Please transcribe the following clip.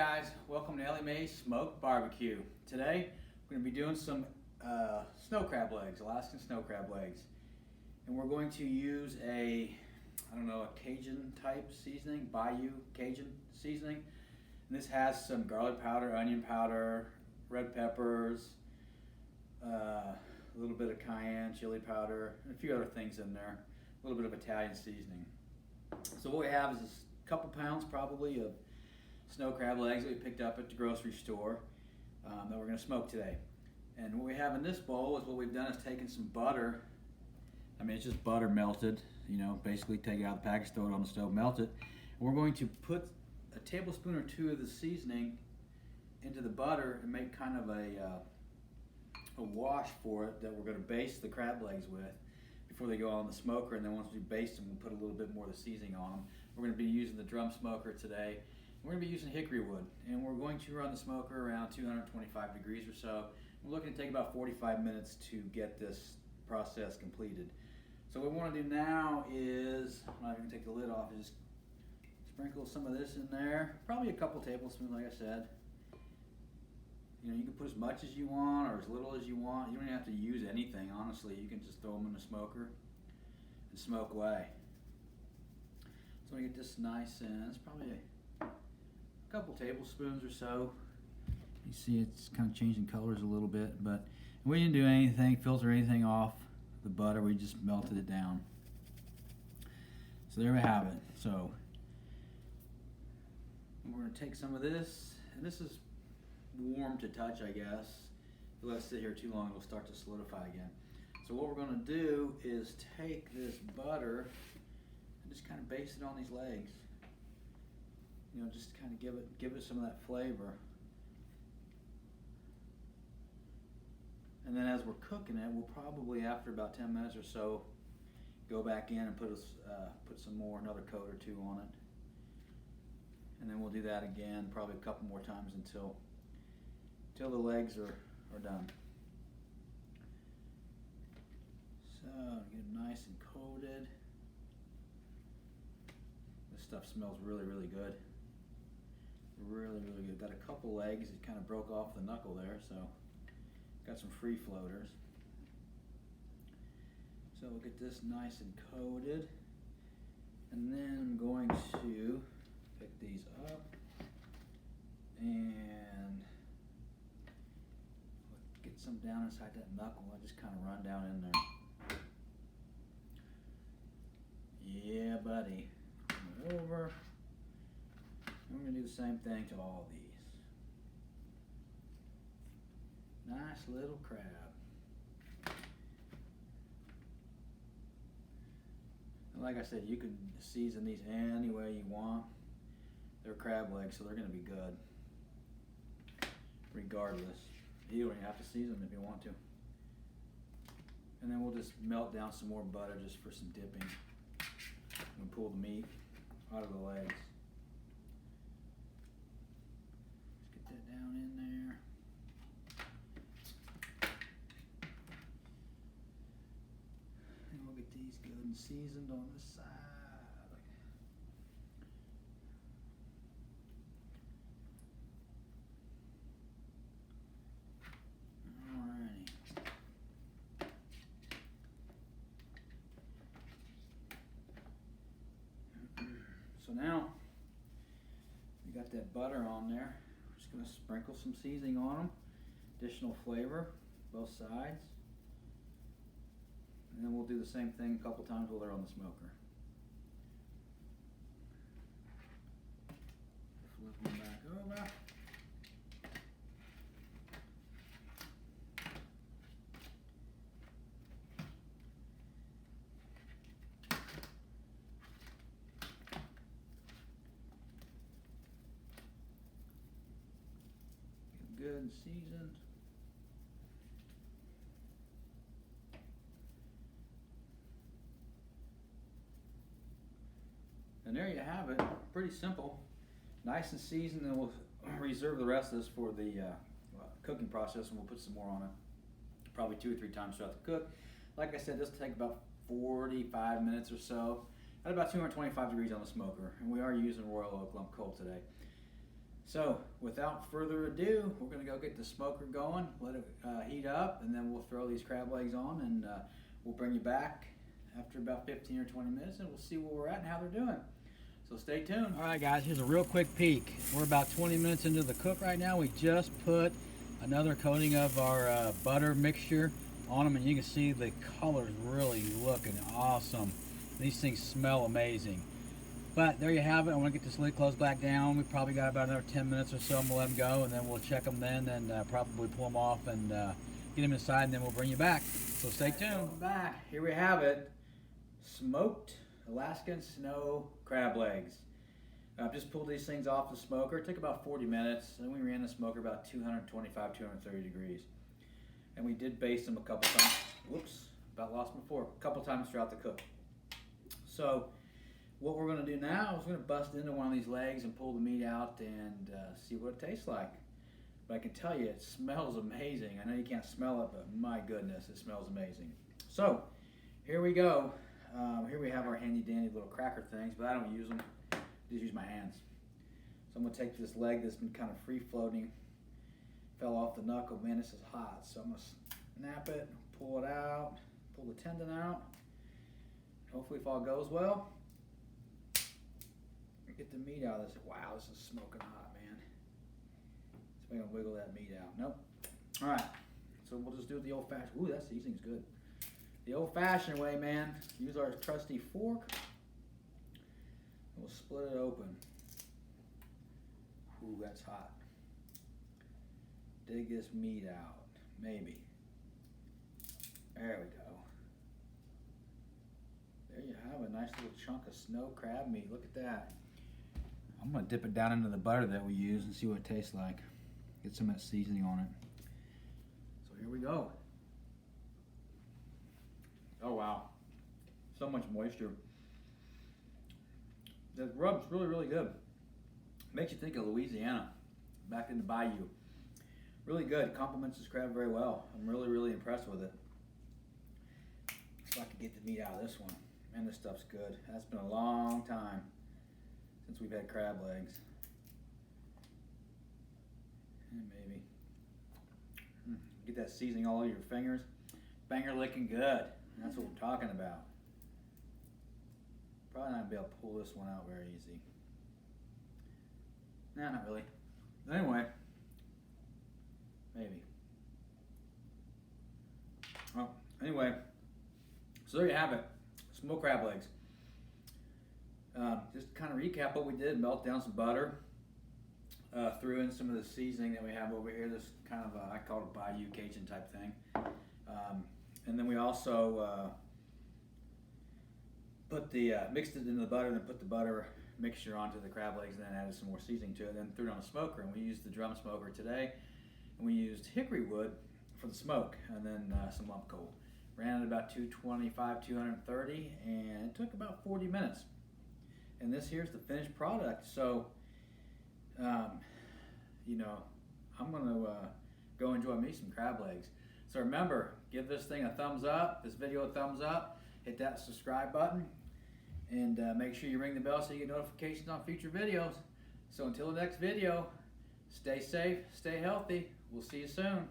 guys, welcome to Elli-May Smoked Barbecue. Today we're going to be doing some snow crab legs, Alaskan snow crab legs. And we're going to use a Cajun type seasoning, Bayou Cajun seasoning. And this has some garlic powder, onion powder, red peppers, a little bit of cayenne, chili powder, and a few other things in there. A little bit of Italian seasoning. So what we have is a couple pounds probably of snow crab legs that we picked up at the grocery store that we're going to smoke today. And what we have in this bowl is what we've done is taken some butter. I mean, it's just butter melted, basically take it out of the package, throw it on the stove, melt it. And we're going to put a tablespoon or two of the seasoning into the butter and make kind of a wash for it that we're going to baste the crab legs with before they go on the smoker. And then once we baste them, we'll put a little bit more of the seasoning on them. We're going to be using the drum smoker today. We're going to be using hickory wood, and we're going to run the smoker around 225 degrees or so. We're looking to take about 45 minutes to get this process completed. So what we want to do now is, I'm not even going to take the lid off, is sprinkle some of this in there, probably a couple tablespoons like I said. You can put as much as you want or as little as you want. You don't even have to use anything, honestly. You can just throw them in the smoker and smoke away. So we get this nice and it's probably a couple tablespoons or so. You see it's kind of changing colors a little bit, but we didn't do anything, filter anything off the butter. We just melted it down. So there we have it. So we're going to take some of this, and this is warm to touch, I guess. If you let it sit here too long, it'll start to solidify again. So what we're going to do is take this butter and just kind of baste it on these legs. Just kind of give it some of that flavor. And then as we're cooking it, we'll probably, after about 10 minutes or so, go back in and put another coat or two on it. And then we'll do that again, probably a couple more times until the legs are done. So, get it nice and coated. This stuff smells really, really good. Really, really good. Got a couple legs. It kind of broke off the knuckle there, so got some free floaters. So we'll get this nice and coated, and then I'm going to pick these up and get some down inside that knuckle. I just kind of run down in there. Yeah, buddy. Come over. And we're going to do the same thing to all of these. Nice little crab. And like I said, you can season these any way you want. They're crab legs, so they're going to be good regardless. You don't even have to season them if you want to. And then we'll just melt down some more butter just for some dipping. And pull the meat out of the legs. Down in there. And we'll get these good and seasoned on this side. Alrighty. So now we got that butter on there. Going to sprinkle some seasoning on them, additional flavor, both sides, and then we'll do the same thing a couple times while they're on the smoker. Flip them back over. Good and seasoned. And there you have it. Pretty simple. Nice and seasoned, and we'll reserve the rest of this for the cooking process, and we'll put some more on it. Probably 2 or 3 times throughout the cook. Like I said, this will take about 45 minutes or so at about 225 degrees on the smoker. And we are using Royal Oak Lump coal today. So without further ado, we're gonna go get the smoker going, let it heat up, and then we'll throw these crab legs on, and we'll bring you back after about 15 or 20 minutes, and we'll see where we're at and how they're doing. So stay tuned. All right, guys, here's a real quick peek. We're about 20 minutes into the cook right now. We just put another coating of our butter mixture on them, and you can see the color's really looking awesome. These things smell amazing. But there you have it. I want to get this lid closed back down. We probably got about another 10 minutes or so, and we'll let them go, and then we'll check them then, and probably pull them off and get them inside, and then we'll bring you back. So stay tuned. Welcome back. Here we have it. Smoked Alaskan snow crab legs. I've just pulled these things off the smoker. It took about 40 minutes, and we ran the smoker about 225, 230 degrees. And we did baste them a couple times. Whoops, about lost them before. A couple times throughout the cook. So what we're going to do now is we're going to bust into one of these legs and pull the meat out and see what it tastes like. But I can tell you, it smells amazing. I know you can't smell it, but my goodness, it smells amazing. So here we go. Here we have our handy dandy little cracker things, but I don't use them. I just use my hands. So I'm going to take this leg that's been kind of free floating, fell off the knuckle. Man, this is hot. So I'm going to snap it, pull it out, pull the tendon out. Hopefully if all goes well, get the meat out of this. Wow, this is smoking hot, man. So I'm going to wiggle that meat out. Nope. All right. So we'll just do it the old-fashioned. Ooh, that seasoning's good. The old-fashioned way, man. Use our trusty fork. And we'll split it open. Ooh, that's hot. Dig this meat out. Maybe. There we go. There you have a nice little chunk of snow crab meat. Look at that. I'm going to dip it down into the butter that we use and see what it tastes like. Get some of that seasoning on it. So here we go. Oh wow. So much moisture. The rub's really, really good. Makes you think of Louisiana, back in the bayou. Really good. Complements this crab very well. I'm really, really impressed with it. So I can get the meat out of this one. Man, this stuff's good. It's been a long time since we've had crab legs. And maybe. Get that seasoning all over your fingers. Finger licking good. That's what we're talking about. Probably not going to be able to pull this one out very easy. Nah, not really. But anyway. Maybe. Well, anyway. So there you have it. Smoked crab legs. Just to kind of recap what we did, melt down some butter, threw in some of the seasoning that we have over here, this kind of, I call it Bayou Cajun type thing. And then we also mixed it into the butter, and then put the butter mixture onto the crab legs, and then added some more seasoning to it, and then threw it on a smoker. And we used the drum smoker today, and we used hickory wood for the smoke, and then some lump coal. Ran at about 225, 230, and it took about 40 minutes. And this here's the finished product. So, you know, I'm going to go enjoy me some crab legs. So remember, give this thing a thumbs up, this video a thumbs up, hit that subscribe button, and make sure you ring the bell so you get notifications on future videos. So until the next video, stay safe, stay healthy. We'll see you soon.